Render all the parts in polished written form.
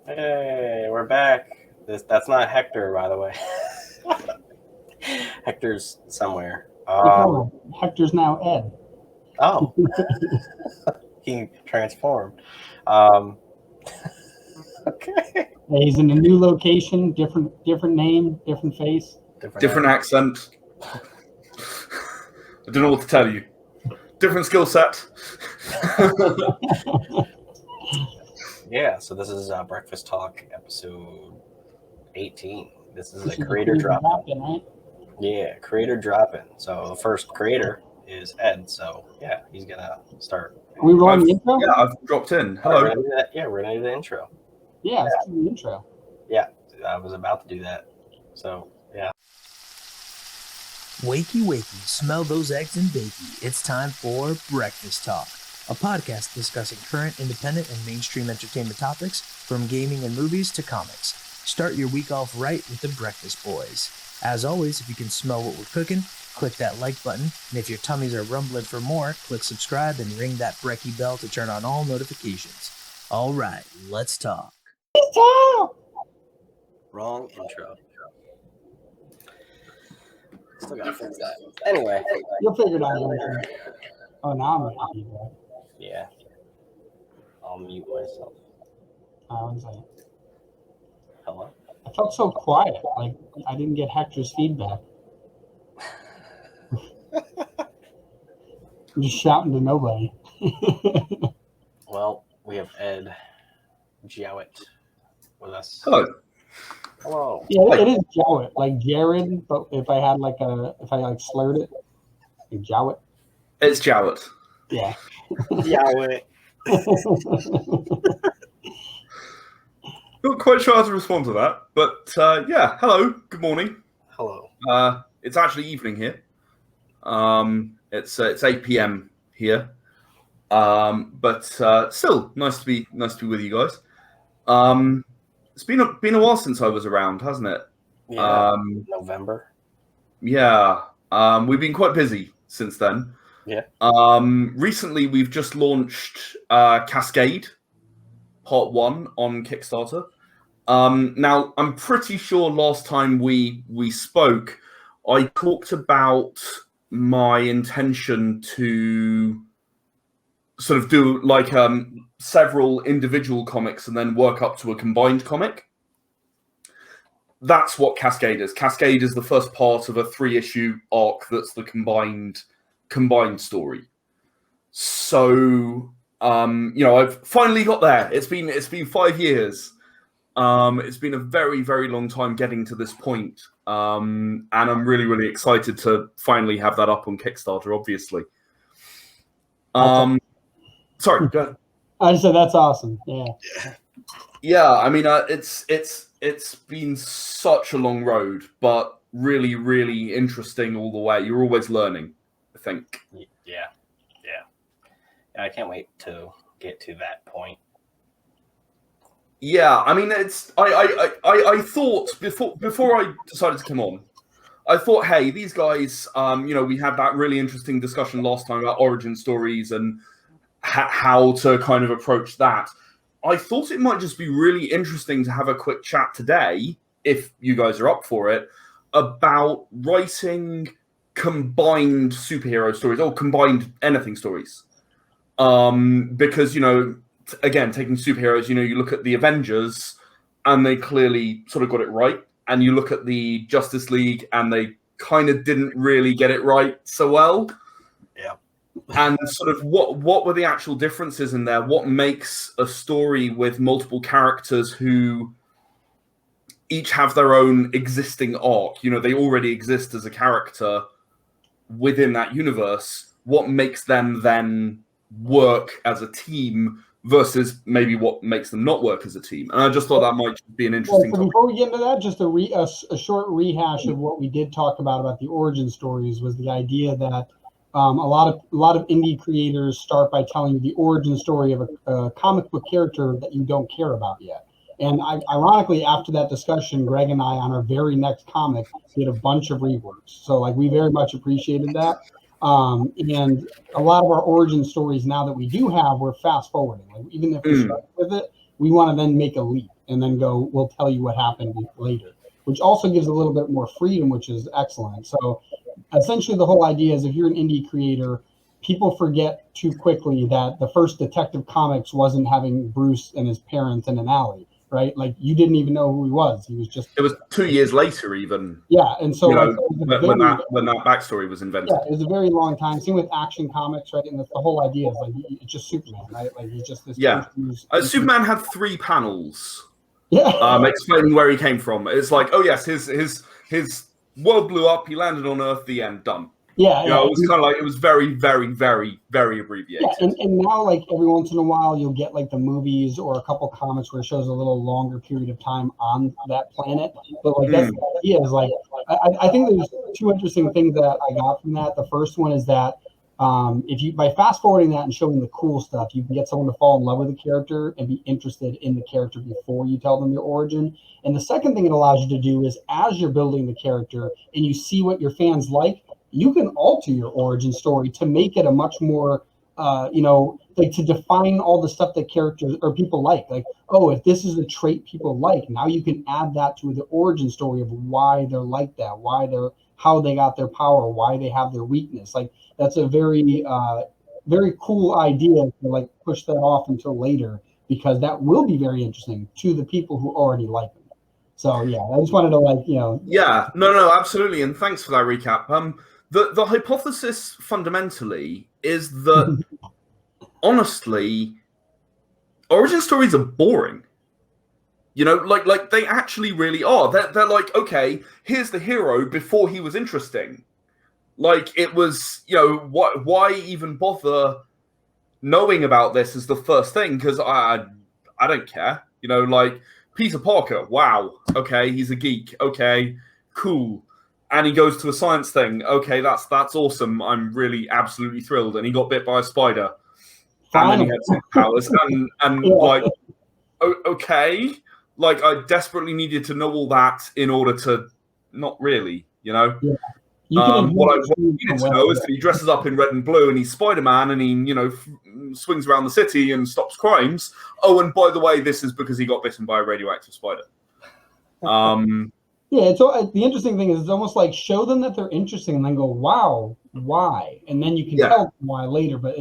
Hey, we're back. That's not Hector, by the way. Hector's somewhere. Hector's now Ed. Oh, he transformed. Um, okay. He's in a new location, different name, different face. Different accent. I don't know what to tell you. Different skill set. Yeah, so this is Breakfast Talk episode 18. This is a creator drop-in, right? Yeah, creator drop-in. So the first creator is Ed. So yeah, he's gonna start. Are we rolling the intro? Yeah, I've dropped in. Hello. We're gonna do the intro. Yeah, let's do the intro. Yeah, I was about to do that. So yeah. Wakey, wakey, smell those eggs and bakey. It's time for Breakfast Talk, a podcast discussing current, independent, and mainstream entertainment topics from gaming and movies to comics. Start your week off right with the Breakfast Boys. As always, if you can smell what we're cooking, click that like button, and if your tummies are rumbling for more, click subscribe and ring that brekkie bell to turn on all notifications. All right, let's talk. Wrong intro. Still gotta fix that. Anyway. You'll figure it out later. Oh, now I'm muted. Yeah. I'll mute myself. One second. Hello? I felt so quiet, like I didn't get Hector's feedback. I'm just shouting to nobody. Well, we have Ed Jowett with us. Hello. Hello. Yeah, it is Jowett, like Jared, but if I slurred it, like Jowett. It's Jowett. Yeah. Jowett. Not quite sure how to respond to that, but yeah. Hello. Good morning. Hello. It's actually evening here. It's 8 p.m. here. But still nice to be with you guys. It's been a while since I was around, hasn't it? Yeah. November. Yeah. We've been quite busy since then. Yeah. Recently we've just launched Cascade Part 1 on Kickstarter. Now I'm pretty sure last time we spoke, I talked about my intention to sort of do like several individual comics and then work up to a combined comic. That's what Cascade is. Cascade is the first part of a 3-issue arc that's the combined story. So I've finally got there. It's been 5 years. It's been a very, very long time getting to this point. And I'm really, really excited to finally have that up on Kickstarter, obviously. Sorry, go ahead. I just said that's awesome. Yeah. Yeah, I mean, it's been such a long road, but really, really interesting all the way. You're always learning, I think. Yeah. I can't wait to get to that point. Yeah, I mean, I thought before I decided to come on, I thought, hey, these guys, we had that really interesting discussion last time about origin stories and how to kind of approach that. I thought it might just be really interesting to have a quick chat today, if you guys are up for it, about writing combined superhero stories or combined anything stories. Because, again, taking superheroes, you look at the Avengers and they clearly sort of got it right. And you look at the Justice League and they kind of didn't really get it right so well. Yeah. And sort of what were the actual differences in there? What makes a story with multiple characters who each have their own existing arc? They already exist as a character within that universe. What makes them then work as a team versus maybe what makes them not work as a team? And I just thought that might be an interesting topic. Before we get into that, just a short rehash of what we did talk about the origin stories was the idea that a lot of indie creators start by telling you the origin story of a comic book character that you don't care about yet. And ironically, after that discussion, Greg and I, on our very next comic, did a bunch of reworks. So we very much appreciated that. And a lot of our origin stories now that we do have, we're fast forwarding. Even if we start with it, we want to then make a leap. and then go, we'll tell you what happened later, which also gives a little bit more freedom, which is excellent. So essentially the whole idea is if you're an indie creator, people forget too quickly that the first Detective Comics wasn't having Bruce and his parents in an alley, right? Like you didn't even know who he was. He was just. It was 2 years later, even. Yeah, and so You like, know, when that backstory was invented. yeah, it was a very long time. Same with Action Comics, right? And that's the whole idea is like it's just Superman, right? Like he's just this. Yeah, person Superman had 3 panels. Yeah. Explaining where he came from. It's like, oh yes, his world blew up. He landed on Earth. The end. Done. Yeah, you know, it was kind of like it was very, very, very, very abbreviated. Yeah, and now like every once in a while you'll get like the movies or a couple comics where it shows a little longer period of time on that planet. But like that's the idea is like I think there's 2 interesting things that I got from that. The first one is that if you by fast forwarding that and showing the cool stuff, you can get someone to fall in love with the character and be interested in the character before you tell them their origin. And the second thing it allows you to do is as you're building the character and you see what your fans like, you can alter your origin story to make it a much more, like to define all the stuff that characters or people like. Like, oh, if this is a trait people like, now you can add that to the origin story of why they're like that, how they got their power, why they have their weakness. Like, that's a very, very cool idea to like push that off until later, because that will be very interesting to the people who already like them. So yeah, I just wanted to Yeah, no, absolutely, and thanks for that recap. The hypothesis fundamentally is that, honestly, origin stories are boring. You know, like they actually really are. They're like, okay, here's the hero before he was interesting. Like it was, you know, why even bother knowing about this as the first thing? Because I don't care. You know, like Peter Parker. Wow. Okay, he's a geek. Okay, cool. And he goes to a science thing. Okay, that's awesome. I'm really absolutely thrilled. And he got bit by a spider. And then he had superpowers. and like, okay. Like, I desperately needed to know all that in order to... Not really, you know? Yeah. What I needed to know is that he dresses up in red and blue and he's Spider-Man and he, you know, swings around the city and stops crimes. Oh, and by the way, this is because he got bitten by a radioactive spider. Yeah, so the interesting thing is it's almost like show them that they're interesting and then go, wow, why? And then you can tell them why later. But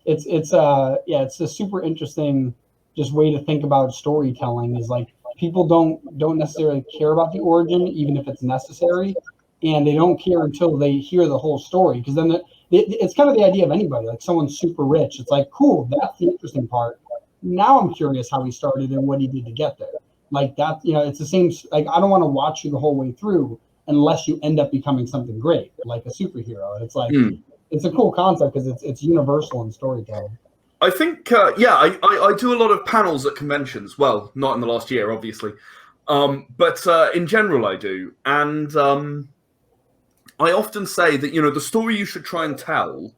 it's a super interesting just way to think about storytelling is like people don't necessarily care about the origin, even if it's necessary, and they don't care until they hear the whole story. Because then it's kind of the idea of anybody, like someone's super rich. It's like, cool, that's the interesting part. Now I'm curious how he started and what he did to get there. Like that, you know, it's the same. Like I don't want to watch you the whole way through unless you end up becoming something great, like a superhero. It's like it's a cool concept because it's universal in storytelling. I think, I do a lot of panels at conventions. Well, not in the last year, obviously, but in general I do. And I often say that, you know, the story you should try and tell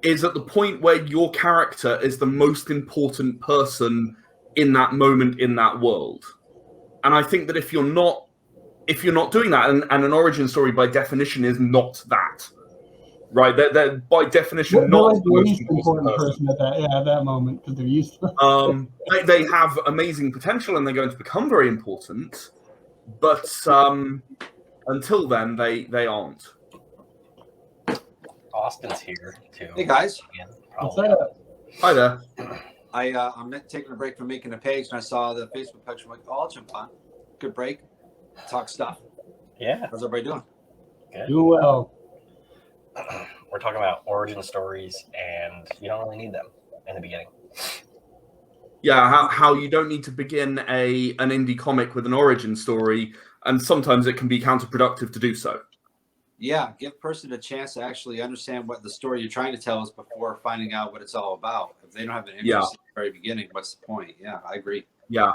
is at the point where your character is the most important person in that moment in that world. And I think that if you're not doing that, and an origin story by definition is not that, right? They're by definition not the most important person at that moment because they're used to they have amazing potential and they're going to become very important, but until then they aren't. Austin's here too. Hey guys. Hi there. I'm taking a break from making a page, and I saw the Facebook picture. I'm like, oh, I'll jump on. Good break. Talk stuff. Yeah. How's everybody doing? Good. do well. We're talking about origin stories, and you don't really need them in the beginning. Yeah, how you don't need to begin an indie comic with an origin story, and sometimes it can be counterproductive to do so. Yeah, give a person a chance to actually understand what the story you're trying to tell is before finding out what it's all about. If they don't have an interest at the very beginning, what's the point? Yeah, I agree. Yeah.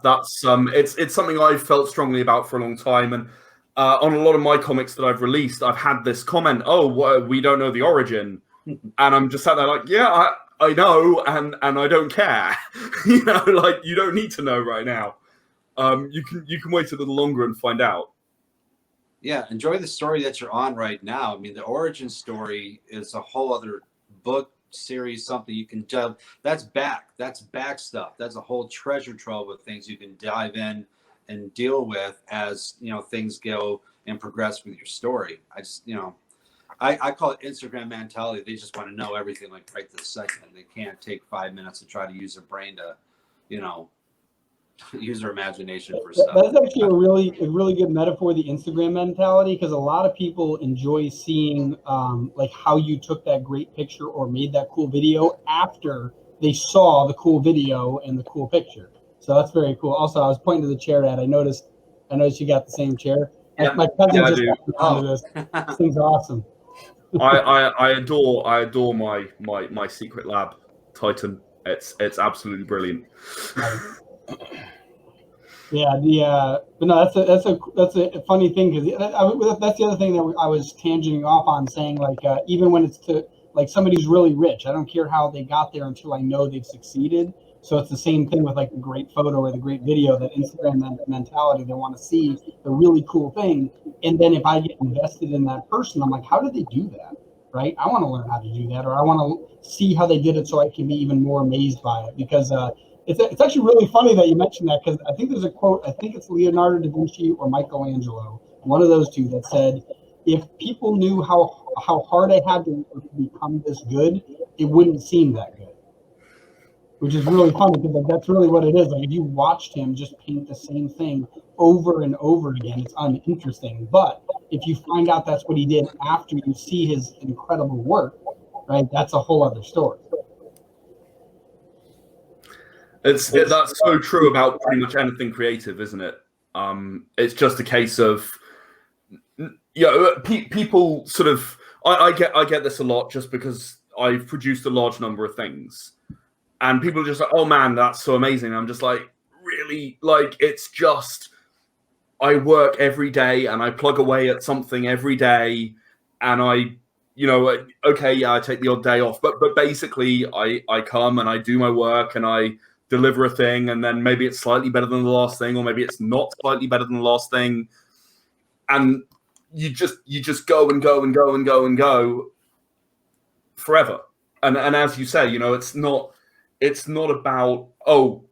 That's it's something I've felt strongly about for a long time, and on a lot of my comics that I've released, I've had this comment: "Oh, we don't know the origin," and I'm just sat there like, "Yeah, I know, and I don't care." You know, like you don't need to know right now. You can wait a little longer and find out. Yeah, enjoy the story that you're on right now. I mean, the origin story is a whole other book series, something you can delve. That's back stuff. That's a whole treasure trove of things you can dive in and deal with as, you know, things go and progress with your story. I just, you know, I call it Instagram mentality. They just want to know everything like right this second. They can't take 5 minutes to try to use their brain to, you know, use their imagination for stuff. That's actually a really good metaphor, the Instagram mentality, because a lot of people enjoy seeing like how you took that great picture or made that cool video after they saw the cool video and the cool picture. So that's very cool. Also, I was pointing to the chair ad. I noticed you got the same chair. Yeah. My cousin Yeah, just I do. got onto this. This thing's awesome. I adore my secret lab Titan. It's absolutely brilliant. Yeah, but no, that's a funny thing, because that's the other thing that I was tangenting off on, saying like even when it's to like somebody's really rich, I don't care how they got there until I know they've succeeded. So it's the same thing with like the great photo or the great video, that Instagram mentality. They want to see the really cool thing, and then if I get invested in that person, I'm like, how did they do that? Right? I want to learn how to do that, or I want to see how they did it so I can be even more amazed by it, because it's actually really funny that you mentioned that, because I think there's a quote, I think it's Leonardo da Vinci or Michelangelo, one of those two, that said, if people knew how hard I had to become this good, it wouldn't seem that good. Which is really funny, because that's really what it is. Like if you watched him just paint the same thing over and over again, it's uninteresting. But if you find out that's what he did after you see his incredible work, right, that's a whole other story. That's so true about pretty much anything creative, isn't it? It's just a case of, you know, people sort of. I get this a lot just because I've produced a large number of things, and people are just like, "Oh man, that's so amazing." I'm just like, really, like it's just I work every day and I plug away at something every day, and I. You know, okay, yeah, I take the odd day off, but basically, I come and I do my work and I deliver a thing, and then maybe it's slightly better than the last thing, or maybe it's not slightly better than the last thing, and you just go and go and go and go and go forever. And as you say, you know, it's not about, oh,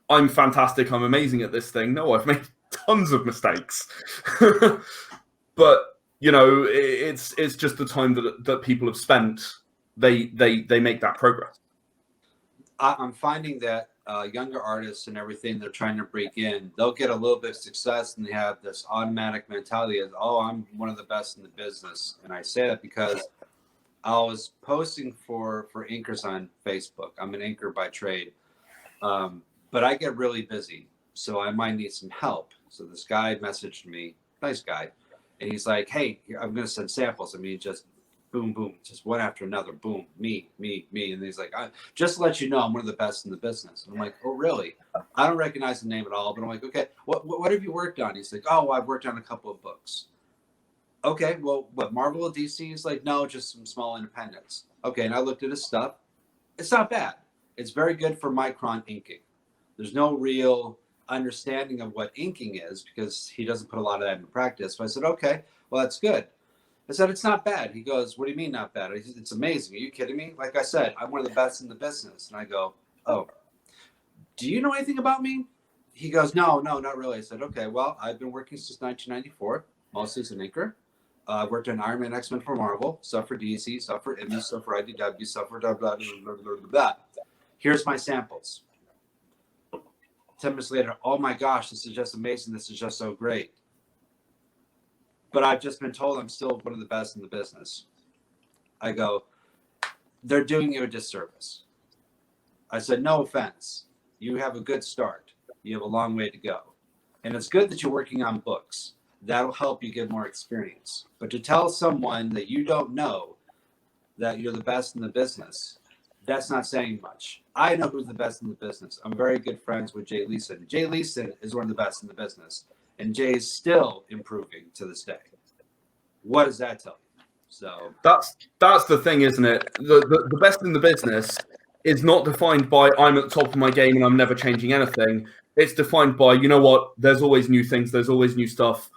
I'm fantastic, I'm amazing at this thing. No, I've made tons of mistakes, but you know, it's just the time that people have spent. They make that progress. I'm finding that younger artists and everything they're trying to break in, they'll get a little bit of success and they have this automatic mentality of, oh, I'm one of the best in the business. And I say that because I was posting for inkers on Facebook. I'm an inker by trade, but I get really busy, so I might need some help. So this guy messaged me, nice guy, and he's like, hey, I'm going to send samples. I mean, just boom, boom, just one after another, boom, me. And he's like, just to let you know, I'm one of the best in the business. And I'm like, oh, really? I don't recognize the name at all, but I'm like, okay, what have you worked on? He's like, oh, I've worked on a couple of books. Okay, well, what, Marvel or DC? He's like, no, just some small independents. Okay, and I looked at his stuff. It's not bad. It's very good for micron inking. There's no real understanding of what inking is because he doesn't put a lot of that into practice. So I said, okay, well, that's good. I said, it's not bad. He goes, what do you mean not bad? I said, it's amazing. Are you kidding me? Like I said, I'm one of the best in the business. And I go, oh, do you know anything about me? He goes, no, not really. I said, okay, well, I've been working since 1994, mostly as an inker. I worked on Iron Man, X-Men for Marvel, stuff for DC, stuff for Image, stuff for IDW, stuff for blah, blah, blah, blah, blah, blah. Here's my samples. 10 minutes later, oh my gosh, this is just amazing. This is just so great. But I've just been told I'm still one of the best in the business. I go, they're doing you a disservice. I said, no offense. You have a good start. You have a long way to go. And it's good that you're working on books. That'll help you get more experience. But to tell someone that you don't know that you're the best in the business, that's not saying much. I know who's the best in the business. I'm very good friends with Jay Leeson. Jay Leeson is one of the best in the business. And Jay is still improving to this day. What does that tell you? So that's the thing, isn't it? The best in the business is not defined by I'm at the top of my game and I'm never changing anything. It's defined by, you know what, there's always new things, there's always new stuff.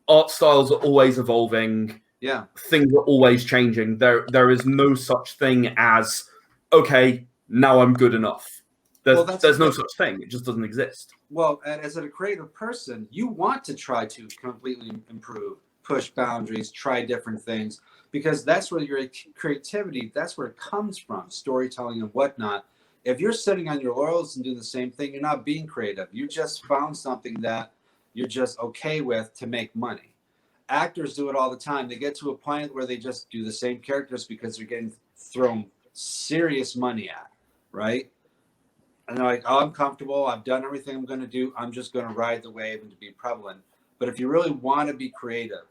Art styles are always evolving. Yeah. Things are always changing. There is no such thing as, okay, now I'm good enough. There's no such thing. It just doesn't exist. Well, as a creative person, you want to try to completely improve, push boundaries, try different things, because that's where your creativity, that's where it comes from, storytelling and whatnot. If you're sitting on your laurels and doing the same thing, you're not being creative. You just found something that you're just okay with to make money. Actors do it all the time. They get to a point where they just do the same characters because they're getting thrown serious money at, right? And they're like, oh, I'm comfortable. I've done everything I'm going to do. I'm just going to ride the wave and to be prevalent. But if you really want to be creative,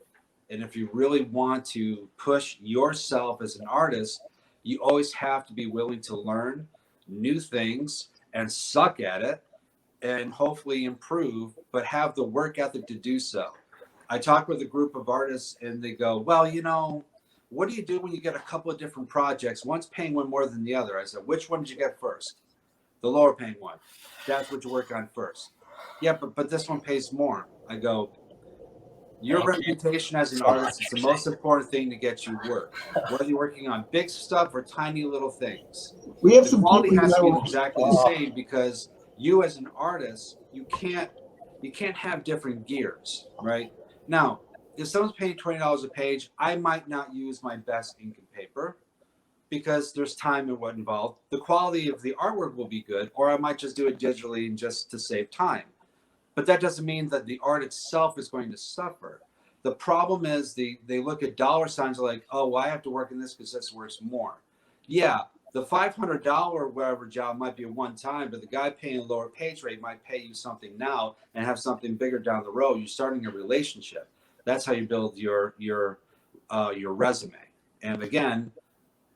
and if you really want to push yourself as an artist, you always have to be willing to learn new things and suck at it and hopefully improve, but have the work ethic to do so. I talk with a group of artists and they go, well, what do you do when you get a couple of different projects? One's paying one more than the other. I said, which one did you get first? The lower paying one. That's what you work on first. Yeah, but this one pays more. I go, your reputation as an artist is the most important thing to get you work. Whether you're working on big stuff or tiny little things. We have The some quality people has to be that exactly the same, because you as an artist, you can't have different gears, right? Now, if someone's paying $20 a page, I might not use my best ink and paper because there's time and what involved. The quality of the artwork will be good, or I might just do it digitally and just to save time. But that doesn't mean that the art itself is going to suffer. The problem is they look at dollar signs like, oh, well, I have to work in this because this works more. Yeah, the $500 whatever job might be a one time, but the guy paying a lower page rate might pay you something now and have something bigger down the road. You're starting a relationship. That's how you build your resume. And again,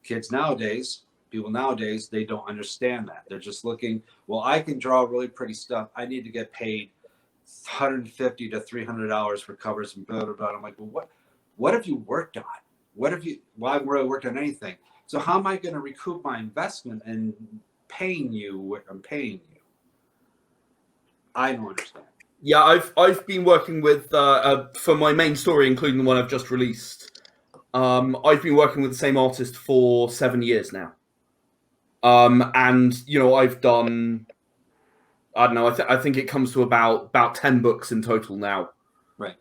people nowadays, they don't understand that. They're just looking, well, I can draw really pretty stuff. I need to get paid $150 to $300 for covers and blah, blah, blah. I'm like, well, what have you worked on? Well, I haven't really worked on anything. So how am I going to recoup my investment and paying you what I'm paying you? I don't understand. Yeah, I've been working with for my main story, including the one I've just released. I've been working with the same artist for 7 years now. And I've done, I don't know, I think it comes to about 10 books in total now. Right.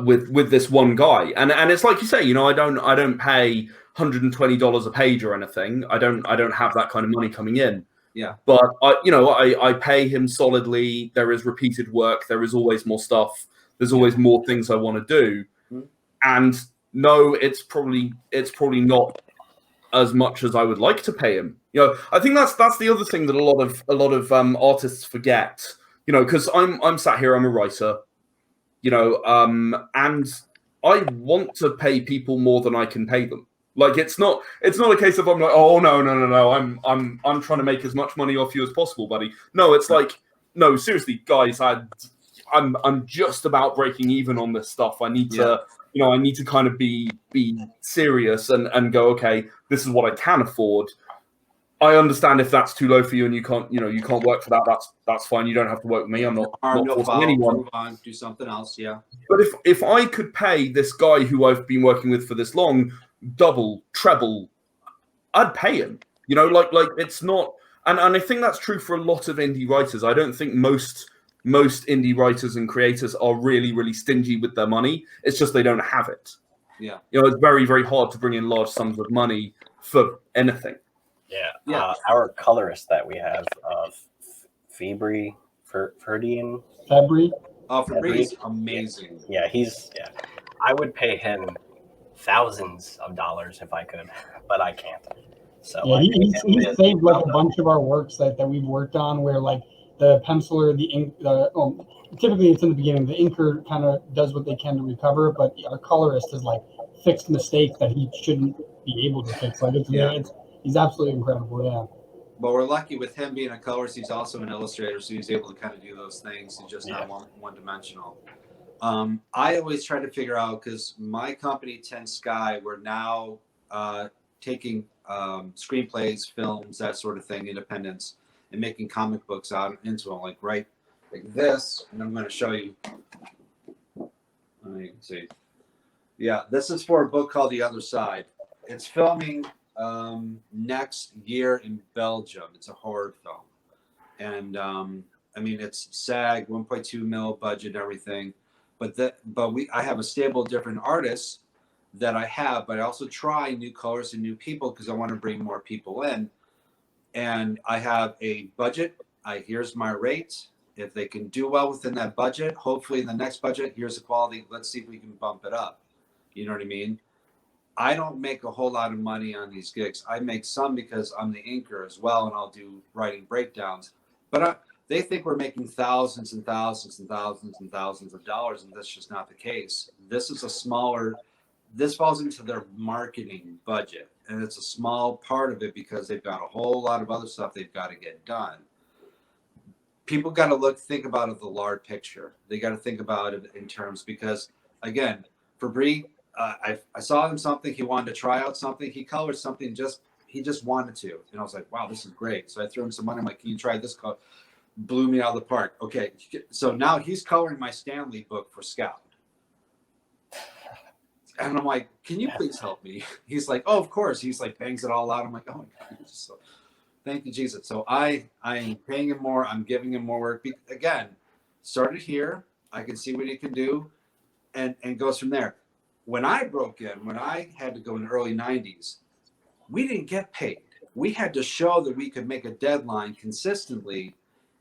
With this one guy, and it's like you say, I don't pay $120 a page or anything. I don't have that kind of money coming in. Yeah. But I pay him solidly. There is repeated work. There is always more stuff. There's always more things I want to do. Mm-hmm. And no, it's probably not as much as I would like to pay him. I think that's the other thing that a lot of artists forget. Because I'm sat here, I'm a writer. And I want to pay people more than I can pay them. Like it's not a case of I'm like, oh no, I'm trying to make as much money off you as possible, buddy. No, it's like, no, seriously, guys, I'm just about breaking even on this stuff. I need to, I need to kind of be serious and go, okay, this is what I can afford. I understand if that's too low for you and you can't work for that. That's fine. You don't have to work with me. I'm not forcing anyone. Move on, do something else. Yeah. But if I could pay this guy who I've been working with for this long double, treble, I'd pay him. Like it's not, and I think that's true for a lot of indie writers. I don't think most indie writers and creators are really, really stingy with their money. It's just they don't have it. Yeah. It's very, very hard to bring in large sums of money for anything. Yeah. Our colorist that we have, Fabry. Fabri's amazing. Yeah, I would pay him thousands of dollars if I could, but I can't. So yeah, he's saved like a bunch of our works that we've worked on where like the penciler, the ink, typically it's in the beginning. The inker kind of does what they can to recover, but our colorist is like fixed mistakes that he shouldn't be able to fix. Like he's absolutely incredible. Yeah. But we're lucky with him being a colorist. He's also an illustrator, so he's able to kind of do those things. He's just not one-dimensional. I always try to figure out, because my company, 10 Sky, we're now taking screenplays, films, that sort of thing, independents, and making comic books out into them, like this. And I'm going to show you. You can see. Yeah, this is for a book called The Other Side. It's filming next year in Belgium. It's a horror film, and I mean it's SAG 1.2 mil budget and everything, but I have a stable of different artists that I have, but I also try new colors and new people because I want to bring more people in, and I have a budget. Here's my rates. If they can do well within that budget, hopefully in the next budget, here's the quality. Let's see if we can bump it up. You know what I mean? I don't make a whole lot of money on these gigs. I make some because I'm the inker as well, and I'll do writing breakdowns. But they think we're making thousands and thousands and thousands and thousands of dollars, and that's just not the case. This is a smaller. This falls into their marketing budget, and it's a small part of it because they've got a whole lot of other stuff they've got to get done. People got to think about it the large picture. They got to think about it in terms because, again, for Bree, I saw him something. He wanted to try out something. He colored something. He just wanted to, and I was like, "Wow, this is great." So I threw him some money. I'm like, "Can you try this color?" Blew me out of the park. Okay, so now he's coloring my Stanley book for Scout, and I'm like, "Can you please help me?" He's like, "Oh, of course." He's like, bangs it all out. I'm like, "Oh my God, so thank you, Jesus." So I am paying him more. I'm giving him more work. Again, started here. I can see what he can do, and goes from there. When I broke in, when I had to go in the early 90s, we didn't get paid. We had to show that we could make a deadline consistently,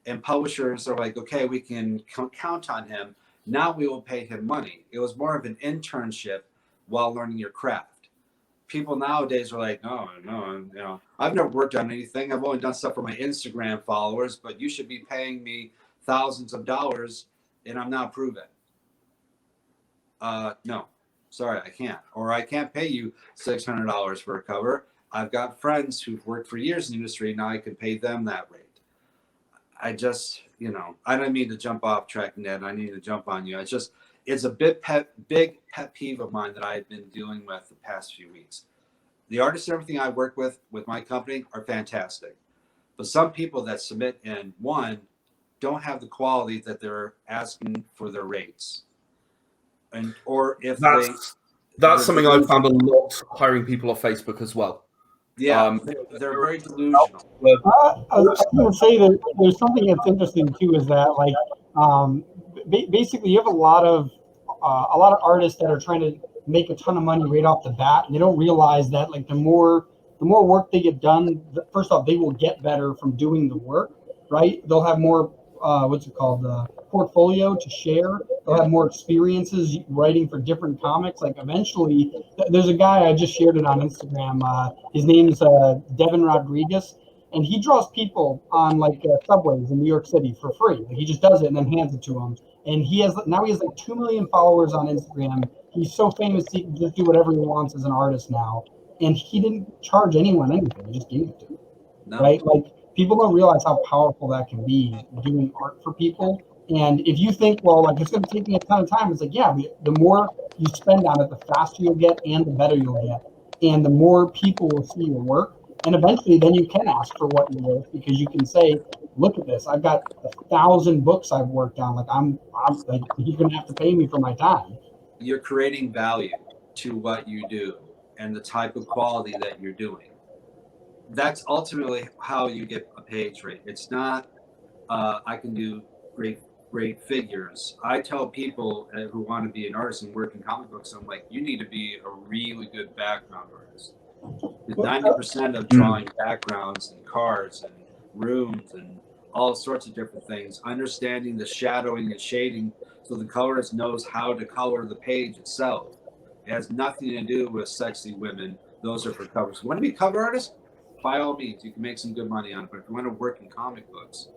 and publishers are like, okay, we can count on him. Now we will pay him money. It was more of an internship while learning your craft. People nowadays are like, no, I've never worked on anything. I've only done stuff for my Instagram followers, but you should be paying me thousands of dollars, and I'm not proven. No. Sorry, I can't. Or I can't pay you $600 for a cover. I've got friends who've worked for years in the industry. Now I can pay them that rate. I just, I don't mean to jump off track, Ned. I need to jump on you. It's a big pet peeve of mine that I've been dealing with the past few weeks. The artists and everything I work with my company are fantastic. But some people that submit in, one, don't have the quality that they're asking for their rates. Or if that's something I've found a lot hiring people off Facebook as well. Yeah, they're very delusional. I was going to say that there's something that's interesting too, is that basically you have a lot of artists that are trying to make a ton of money right off the bat, and they don't realize that the more work they get done, first off, they will get better from doing the work, right? They'll have more portfolio to share. They'll have more experiences writing for different comics. Eventually, there's a guy, I just shared it on Instagram. His name's Devin Rodriguez, and he draws people on subways in New York City for free. He just does it and then hands it to them. And he has 2 million followers on Instagram. He's so famous he can just do whatever he wants as an artist now. And he didn't charge anyone anything. He just gave it to them. No. Right? People don't realize how powerful that can be, doing art for people. And if you think, it's going to take me a ton of time, it's the more you spend on it, the faster you'll get and the better you'll get. And the more people will see your work. And eventually then you can ask for what you're worth, because you can say, look at this. I've got 1,000 books I've worked on. You're going to have to pay me for my time. You're creating value to what you do and the type of quality that you're doing. That's ultimately how you get a page rate. It's not, I can do great figures. I tell people who want to be an artist and work in comic books, I'm like, you need to be a really good background artist. 90% of drawing backgrounds and cards and rooms and all sorts of different things, understanding the shadowing and shading so the colorist knows how to color the page itself. It has nothing to do with sexy women. Those are for covers. You want to be a cover artist? By all means, you can make some good money on it. But if you want to work in comic books,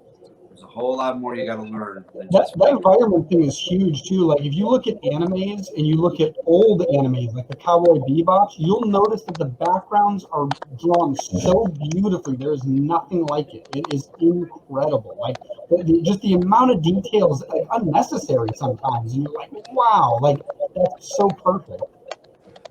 there's a whole lot more you got to learn. That environment thing is huge too. If you look at animes and you look at old animes, like the Cowboy Bebops, you'll notice that the backgrounds are drawn so beautifully. There is nothing like it. It is incredible. Just the amount of details, unnecessary sometimes. And you're like, wow, that's so perfect.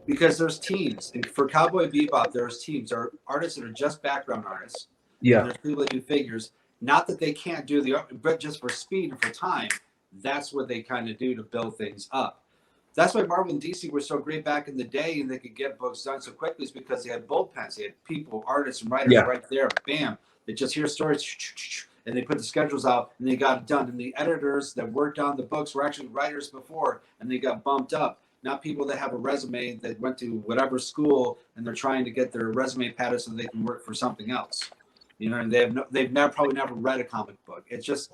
Because there's teams, and for Cowboy Bebop, there's teams. There are artists that are just background artists. Yeah. And there's people that do figures. Not that they can't do the art, but just for speed and for time, that's what they kind of do to build things up. That's why Marvel and DC were so great back in the day, and they could get books done so quickly, is because they had bullpens. They had people, artists, and writers right there. Bam! They just hear stories, and they put the schedules out, and they got it done. And the editors that worked on the books were actually writers before, and they got bumped up. Not people that have a resume that went to whatever school, and they're trying to get their resume padded so they can work for something else. You know, and they've probably never read a comic book. It's just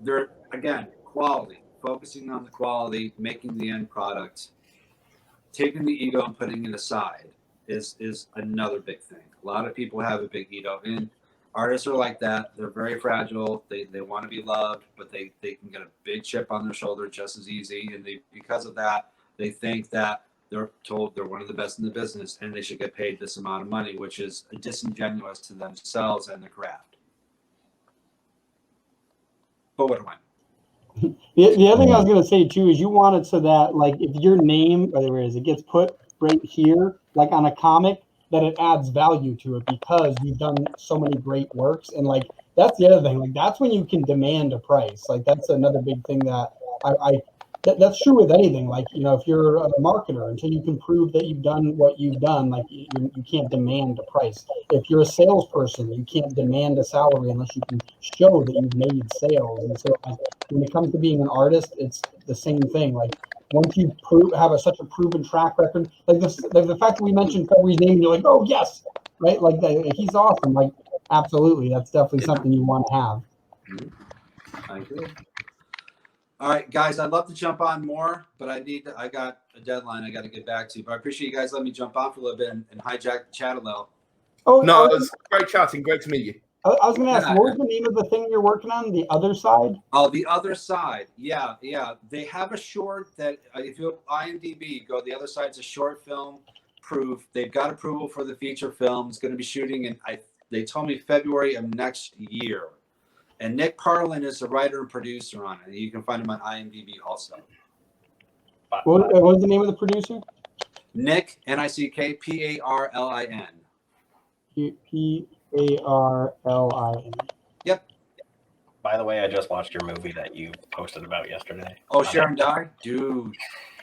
they're, again, quality. Focusing on the quality, making the end product, taking the ego and putting it aside is another big thing. A lot of people have a big ego, and artists are like that. They're very fragile. They want to be loved, but they can get a big chip on their shoulder just as easy. And because of that, they think that they're told they're one of the best in the business and they should get paid this amount of money, which is disingenuous to themselves and the craft. But what do I know? The other thing I was going to say too is you want it so that, like, if your name, whatever it is, it gets put right here, like on a comic, that it adds value to it because you've done so many great works. And like, that's the other thing. Like, that's when you can demand a price. Like, that's another big thing that that's true with anything. Like, you know, if you're a marketer, until you can prove that you've done what you've done, like you can't demand a price. If you're a salesperson, you can't demand a salary unless you can show that you've made sales. And so like, when it comes to being an artist, it's the same thing. Like, once you have such a proven track record, like the fact that we mentioned February's name, and you're like, oh yes, right? Like he's awesome. Like, absolutely, that's definitely something you want to have. I agree. All right, guys, I'd love to jump on more, but I got a deadline I got to get back to. But I appreciate you guys letting me jump on for a little bit and hijack the chat a little. Oh no, it was great chatting. Great to meet you. I was going to ask, what was the name of the thing you're working on? The Other Side? Oh, The Other Side. Yeah. They have a short that if you IMDb go, The Other Side's a short film proof. They've got approval for the feature film. It's going to be shooting in they told me February of next year. And Nick Carlin is the writer and producer on it. You can find him on IMDb also. What was the name of the producer? Nick, N-I-C-K, P-A-R-L-I-N. P-A-R-L-I-N. Yep. By the way, I just watched your movie that you posted about yesterday. Oh, Sharon Dye? Dude.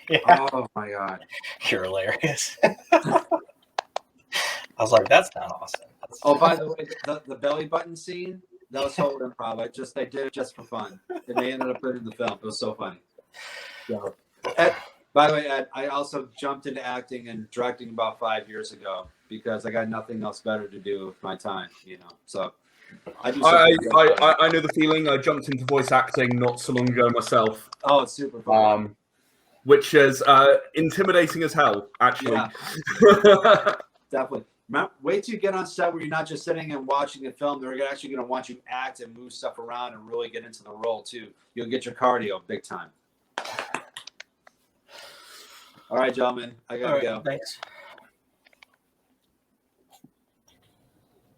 Yeah. Oh, my God. You're hilarious. I was like, that's not awesome. Oh, by the way, the belly button scene, that was total improv. They did it just for fun. And they ended up putting the film. It was so funny. So, Ed, by the way, Ed, I also jumped into acting and directing about 5 years ago because I got nothing else better to do with my time, you know. So I know the feeling. I jumped into voice acting not so long ago myself. Oh, it's super fun. Which is intimidating as hell, actually. Yeah. Definitely. Wait till you get on set where you're not just sitting and watching a film. They're actually going to want you to act and move stuff around and really get into the role too. You'll get your cardio big time. All right, gentlemen. I got to go. Thanks.